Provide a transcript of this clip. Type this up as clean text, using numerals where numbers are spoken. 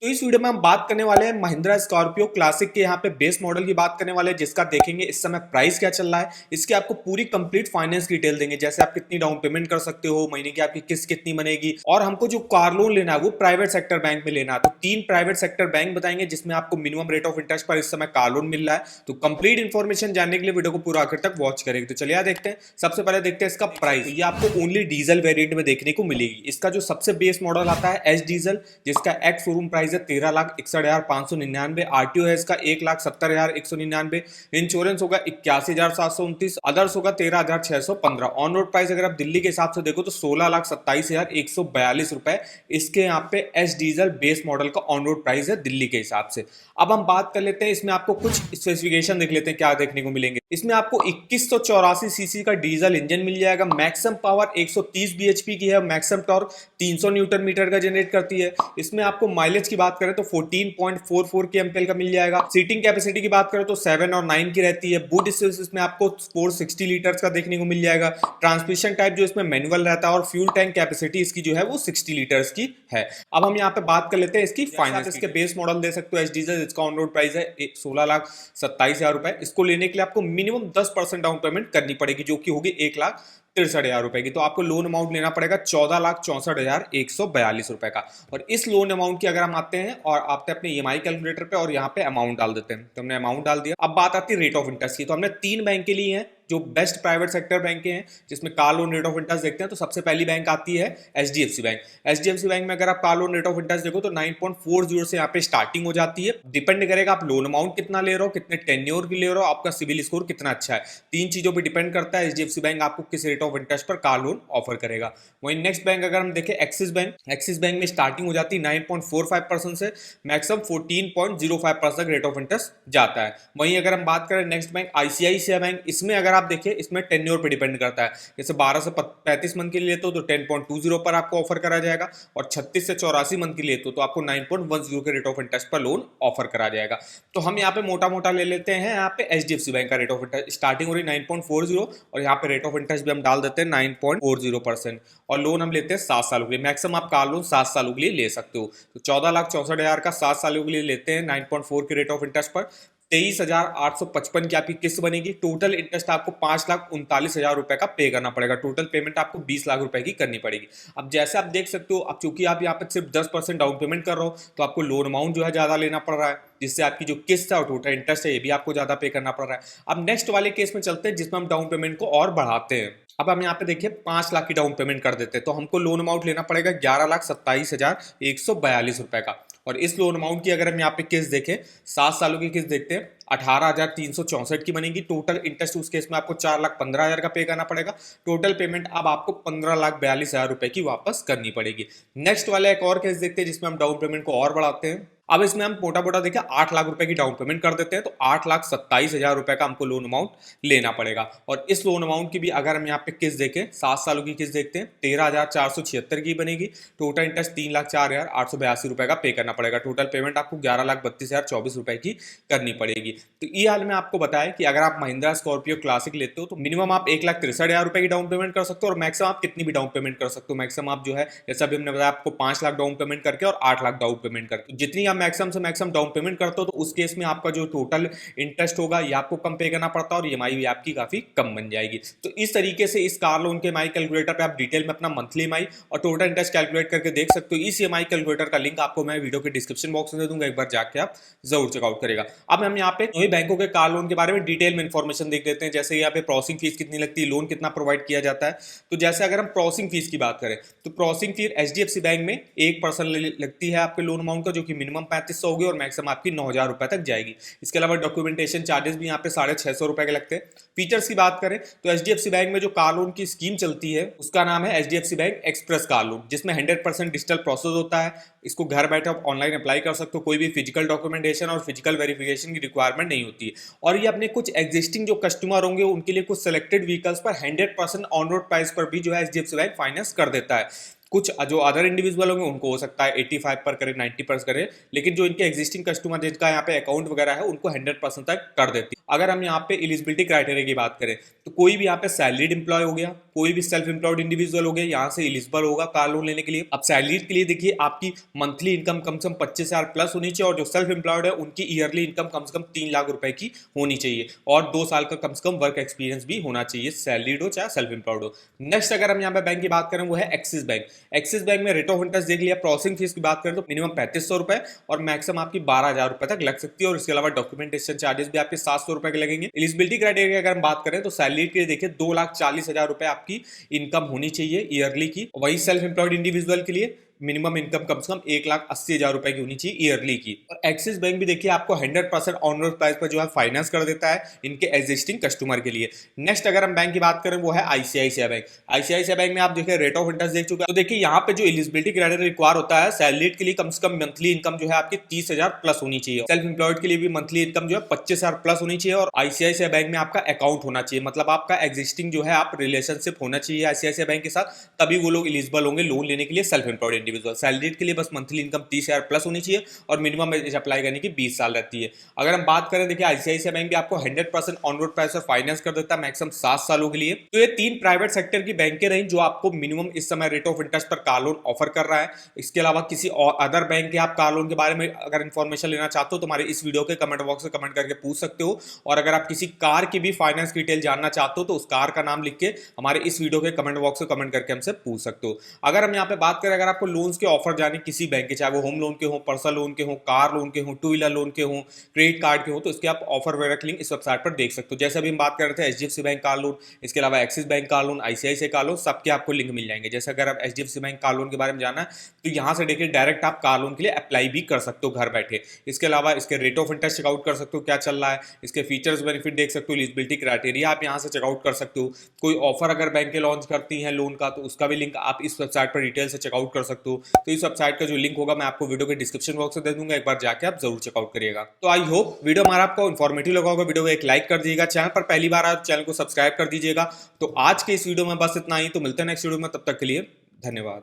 तो इस वीडियो में हम बात करने वाले हैं महिंद्रा स्कॉर्पियो क्लासिक के यहाँ पे बेस मॉडल की बात करने वाले हैं, जिसका देखेंगे इस समय प्राइस क्या चल रहा है। इसकी आपको पूरी कंप्लीट फाइनेंस डिटेल देंगे, जैसे आप कितनी डाउन पेमेंट कर सकते हो, महीने की आपकी किस्त कितनी बनेगी, और हमको जो कार लोन लेना है वो प्राइवेट सेक्टर बैंक में लेना है। तो 3 प्राइवेट सेक्टर बैंक बताएंगे जिसमें आपको मिनिमम रेट ऑफ इंटरेस्ट पर इस समय कार लोन मिल रहा है। तो कंप्लीट इन्फॉर्मेशन जानने के लिए वीडियो को पूरा आखिर तक वॉच करेंगे। तो चलिए देखते हैं। सबसे पहले देखते हैं इसका प्राइस। ये आपको ओनली डीजल वेरिएंट में देखने को मिलेगी। इसका जो सबसे बेस मॉडल आता है एस डीजल, जिसका एक्स शोरूम प्राइस है 13,61,599। आरटीओ है इसका 1,70,199। इंश्योरेंस होगा 81,729। अदर्स होगा 13,615। ऑन रोड प्राइस अगर आप दिल्ली के हिसाब से देखो तो 16,27,142 रुपए इसके यहाँ पे एस डीजल बेस मॉडल का ऑन रोड प्राइस है दिल्ली के हिसाब से। अब हम बात कर लेते हैं, इसमें आपको कुछ स्पेसिफिकेशन देख लेते हैं क्या देखने को मिलेंगे। इसमें आपको 2184 सीसी का डीजल इंजन मिल जाएगा। मैक्सिमम पावर 130 बीएचपी की है। मैक्सिमम टॉर्क 300 न्यूटन मीटर का जनरेट करती है। इसमें आपको माइलेज की बात करें तो 14.44 के एमपीएल का मिल जाएगा। सीटिंग कैपेसिटी की बात करें तो 7 और 9 की रहती है। बूट स्पेस इसमें आपको 460 लीटर्स का देखने को मिल जाएगा। ट्रांसमिशन टाइप जो इसमें मैनुअल रहता है, और फ्यूल टैंक कैपेसिटी इसकी जो है वो 60 लीटर्स की है। अब हम यहाँ पे बात कर लेते हैं इसकी फाइनेंस। इसके बेस मॉडल दे सकते हो एस डीजल, इसका ऑन रोड प्राइस है 16,27,000 रुपए। इसको लेने के लिए आपको मिनिमम 10% डाउन पेमेंट करनी पड़ेगी, जो कि होगी 1,63,000 रुपए की। तो आपको लोन अमाउंट लेना पड़ेगा 14,64,142 रुपए का। और इस लोन अमाउंट की अगर हम आते हैं और आते हैं अपने ईएमआई कैलकुलेटर पे और यहाँ पे अमाउंट डाल देते हैं, तो हमने अमाउंट डाल दिया। अब बात आती है रेट ऑफ इंटरेस्ट की। तो हमने 3 बैंक के लिए हैं जो बेस्ट प्राइवेट सेक्टर बैंक हैं जिसमें car loan rate of interest देखते हैं। तो सबसे पहली बैंक आती है एचडीएफसी बैंक। एचडीएफसी बैंक में अगर आप car loan rate of interest देखो तो 9.40 से यहाँ पे स्टार्टिंग हो जाती है। डिपेंड करेगा आप लोन अमाउंट कितना ले रहे हो, कितने टेन्योर की ले रहे हो, आपका सिविल स्कोर कितना अच्छा है। 3 चीजों पर डिपेंड करता है एचडीएफसी बैंक आपको किस रेट ऑफ इंटरेस्ट पर कार लोन ऑफर करेगा। वहीं नेक्स्ट बैंक अगर हम देखें एक्सिस बैंक। एक्सिस बैंक में स्टार्टिंग हो जाती है 9.45% से मैक्सिमम 14.05% रेट ऑफ इंटरेस्ट जाता है। वहीं अगर हम बात करें नेक्स्ट बैंक आईसीआईसीआई बैंक, इसमें अगर आप देखिए इसमें टेन्योर पे डिपेंड करता है। जैसे 12 से 35 मंथ के लिए तो 10.20 पर आपको ऑफर करा जाएगा, और 36 से 84 मंथ के लिए तो आपको 9.10 के रेट ऑफ इंटरेस्ट पर लोन ऑफर करा जाएगा। तो हम यहाँ पे मोटा मोटा ले लेते हैं, यहाँ पे एचडीएफसी बैंक का रेट ऑफ इंटरेस्ट स्टार्टिंग हो रही 9.40, और यहाँ पे रेट ऑफ इंटरेस्ट भी हम डाल देते हैं 9.40%। और लोन हम लेते हैं 7 सालों के लिए। मैक्सिमम आप कार लोन 7 सालों के लिए ले सकते हो। तो 14,64,000 का 7 सालों के लिए लेते हैं 9.4 के रेट ऑफ इंटरेस्ट पर। 23,855 की आपकी किस्त बनेगी। टोटल इंटरेस्ट आपको 5,39,000 रुपए का पे करना पड़ेगा। टोटल पेमेंट आपको 20 लाख रुपए की करनी पड़ेगी। अब जैसे आप देख सकते हो, अब चूंकि आप यहाँ पे सिर्फ 10% डाउन पेमेंट कर रहे हो तो आपको लोन अमाउंट जो है ज्यादा लेना पड़ रहा है, जिससे आपकी जो किस्त है और टोटल इंटरेस्ट है ये भी आपको ज्यादा पे करना पड़ रहा है। अब नेक्स्ट वाले केस में चलते हैं जिसमें हम डाउन पेमेंट को और बढ़ाते हैं। अब हम यहाँ पे देखिए 5 लाख की डाउन पेमेंट कर देते हैं, तो हमको लोन अमाउंट लेना पड़ेगा 11,27,142 रुपए का। और इस लोन अमाउंट की अगर हम यहाँ पे किस्त देखें, 7 सालों की किस्त देखते हैं, 18,364 की बनेगी। टोटल इंटरेस्ट उस केस में आपको 4,15,000 का पे करना पड़ेगा। टोटल पेमेंट अब आपको 15,42,000 रुपए की वापस करनी पड़ेगी। नेक्स्ट वाला एक और केस देखते हैं जिसमें हम डाउन पेमेंट को और बढ़ाते हैं। अब इसमें हम मोटा मोटा देखिए 8 लाख रुपए की डाउन पेमेंट कर देते हैं, तो 8,27,000 रुपए का हमको लोन अमाउंट लेना पड़ेगा। और इस लोन अमाउंट की भी अगर हम यहाँ पे किस्त देखें, 7 सालों की किस्त देखते हैं, 13,476 की बनेगी। टोटल इंटरेस्ट 3,04,882 रुपए का पे करना पड़ेगा। टोटल पेमेंट आपको 11,32,024 रुपए की करनी पड़ेगी। तो ये हाल में आपको बताया कि अगर आप महिंद्रा स्कॉर्पियो क्लासिक लेते हो तो मिनिमम आप 1,63,000 रुपए की डाउन पेमेंट कर सकते हो, और मैक्सिमम आप कितनी भी डाउन पेमेंट कर सकते हो। मैक्सिमम आप जो है जैसा भी हमने बताया आपको 5 लाख डाउन पेमेंट करके और 8 लाख डाउन पेमेंट करके, जितनी आप मैक्सिमम से मैक्सिमम डाउन पेमेंट करते हो तो उस केस में आपका जो टोटल इंटरेस्ट होगा ये आपको कम पे करना पड़ता है, और ईएमआई भी आपकी काफी कम बन जाएगी। तो इस तरीके से इस कार लोन के ईएमआई कैलकुलेटर पे आप डिटेल में अपना मंथली ईएमआई और टोटल इंटरेस्ट कैलकुलेट करके देख सकते हो। इस ईएमआई कैलकुलेटर का लिंक आपको मैं वीडियो के डिस्क्रिप्शन बॉक्स में दे दूंगा, एक बार जाके आप जरूर चेकआउट करेगा। अब हम यहाँ पे वही बैंकों के कार लोन के बारे में डिटेल में इंफॉर्मेशन देख लेते हैं। जैसे यहाँ पे प्रोसेसिंग फीस कितनी लगती है, लोन कितना प्रोवाइड किया जाता है। तो जैसे अगर हम प्रोसेसिंग फीस की बात करें तो प्रोसेसिंग फीस एचडीएफसी बैंक में 1% लगती है आपके लोन अमाउंट का, जो कि मिनिमम 3500 होगी और मैक्सिमम आपकी 9,000 रुपए तक जाएगी। इसके अलावा डॉक्यूमेंटेशन चार्जेस भी यहाँ पे 650 रुपए के लगते हैं। फीचर्स की बात करें तो एचडीएफसी बैंक में जो कार लोन की स्कीम चलती है उसका नाम है HDFC bank express car loan, जिसमें 100% डिजिटल प्रोसेस होता है। इसको घर बैठे आप ऑनलाइन अप्लाई कर सकते हो, कोई भी फिजिकल डॉक्यूमेंटेशन और फिजिकल वेरिफिकेशन की रिक्वायरमेंट नहीं होती है। और ये अपने कुछ एग्जिस्टिंग जो कस्टमर होंगे उनके लिए कुछ सिलेक्टेड व्हीकल्स पर 100% ऑन रोड प्राइस पर भी जो है एचडीएफसी बैंक फाइनेंस कर देता है। कुछ जो अदर इंडिविजुअल होंगे उनको हो सकता है 85 पर करे, 90 पर करे, लेकिन जो इनके एग्जिस्टिंग कस्टमर जिनका यहाँ पे अकाउंट वगैरह है उनको 100% तक कर देती है। अगर हम यहाँ पे एलिजिबिलिटी क्राइटेरिया की बात करें तो कोई भी यहाँ पे सैलरीड एम्प्लॉय हो गया, कोई भी सेल्फ एम्प्लॉयड इंडिविजुअल हो गया, यहाँ से एलिजिबल होगा कार लोन लेने के लिए। अब सैलरीड के लिए देखिए आपकी मंथली इनकम कम से कम 25,000 प्लस होनी चाहिए, और जो सेल्फ एम्प्लॉयड है उनकी ईयरली इनकम कम से कम 3 लाख रुपए की होनी चाहिए, और 2 साल का कम से कम वर्क एक्सपीरियंस भी होना चाहिए, सैलरीड हो चाहे सेल्फ एम्प्लॉयड हो। नेक्स्ट अगर हम यहाँ पे बैंक की बात करें वो है एक्सिस बैंक। एक्सिस बैंक में रेट ऑफ इंटरेस्ट देख लिया। प्रोसेसिंग फीस की बात करें तो मिनिमम 3500 रुपए और मैक्सिमम आपकी 12,000 रुपए तक लग सकती है, और इसके अलावा डॉक्यूमेंटेशन चार्जेस भी आपके 700 रुपए के लगेंगे। एलिजिबिलिटी क्राइटेरिया अगर हम बात करें तो सैलरी के लिए देखिए 2,40,000 रुपए आपकी इनकम होनी चाहिए ईयरली की। वही सेल्फ एम्प्लॉयड इंडिविजुअल के लिए मिनिमम इनकम कम से कम 1,80,000 रुपए की होनी चाहिए ईयरली की। और एक्सिस बैंक भी देखिए आपको 100% ऑनरोड प्राइस पर जो है फाइनेंस कर देता है इनके एग्जिस्टिंग कस्टमर के लिए। नेक्स्ट अगर हम बैंक की बात करें वो है आईसीआईसीआई बैंक। आईसीआईसीआई बैंक में आप देखिए रेट ऑफ इंटरेस्ट देख चुके हैं, तो देखिए यहाँ पे जो एलिजिबिलिटी क्राइटेरिया रिक्वायर होता है सैलरीड के लिए कम से कम मंथली इनकम जो है आपकी 30,000 प्लस होनी चाहिए। सेल्फ एम्प्लॉयड के लिए भी मंथली इनकम जो है 25,000 प्लस होनी चाहिए, और आईसीआईसीआई बैंक में आपका अकाउंट होना चाहिए, मतलब आपका एग्जिस्टिंग जो है आप रिलेशनशिप होना चाहिए आईसीआईसीआई बैंक के साथ, तभी वो लोग एलिजिबल होंगे लोन लेने के लिए सेल्फ एम्प्लॉयड इंडिविजुअल। सैलरीड के लिए बस मंथली इनकम 30,000 प्लस होनी चाहिए, और मिनिमम एज अप्लाई करने की 20 साल रहती है। अगर हम बात करें देखिए आईसीआईसीआई बैंक भी आपको 100% ऑनरोड प्राइस और फाइनेंस कर देता है मैक्सिमम 7 सालों के लिए। तो ये 3 प्राइवेट सेक्टर की बैंकें रही जो आपको मिनिमम इस समय रेट ऑफ इंटरेस्ट पर कार लोन ऑफर कर रहा है। इसके अलावा किसी और अदर बैंक के आप कार लोन के बारे में अगर इन्फॉर्मेशन लेना चाहते हो तो हमारे इस वीडियो के कमेंट बॉक्स में कमेंट करके पूछ सकते हो, और अगर आप किसी कार की भी फाइनेंस डिटेल जानना चाहते हो तो उस कार का नाम लिख के हमारे इस वीडियो के कमेंट बॉक्स में कमेंट करके हमसे पूछ सकते हो। अगर हम यहाँ पे बात करें, अगर आपको लोन्स के ऑफर जाने किसी बैंक के, चाहे वो होम लोन के हो, पर्सनल लोन के हो, कार लोन के हो, टू व्हीलर लोन के हो, क्रेडिट कार्ड के हो, तो इसके आप ऑफर वगैरह लिंक इस वेबसाइट पर देख सकते हो। जैसे अभी हम बात कर रहे थे एचडीएफसी बैंक कार लोन, इसके अलावा axis bank car loan, ICICI car loan, सबके आपको लिंक मिल जाएंगे। जैसे अगर आप एचडीएफसी बैंक कार लोन के बारे में जाना है तो यहाँ से देखिए डायरेक्ट आप कार लोन के लिए अप्लाई भी कर सकते हो घर बैठे। इसके अलावा इसके रेट ऑफ इंटरेस्ट चेकआउट कर सकते हो क्या चल रहा है, इसके फीचर्स बेनिफिट देख सकते हो, एलिजिबिलिटी क्राइटेरिया आप यहाँ से चेकआउट कर सकते हो। कोई ऑफर अगर बैंकें लॉन्च करती हैं लोन का तो उसका भी लिंक आप इस वेबसाइट पर डिटेल से चेकआउट कर सकते हो। तो इस वेबसाइट का जो लिंक होगा मैं आपको वीडियो के डिस्क्रिप्शन बॉक्स में दे दूंगा, एक बार जाके आप जरूर चेकआउट करिएगा। तो आई होप वीडियो हमारा आपको इन्फॉर्मेटिव लगा होगा। वीडियो को एक लाइक कर दीजिएगा, चैनल पर पहली बार आए तो चैनल को सब्सक्राइब कर दीजिएगा। तो आज के इस वीडियो में बस इतना ही, तो मिलते हैं नेक्स्ट वीडियो में, तब तक के लिए धन्यवाद।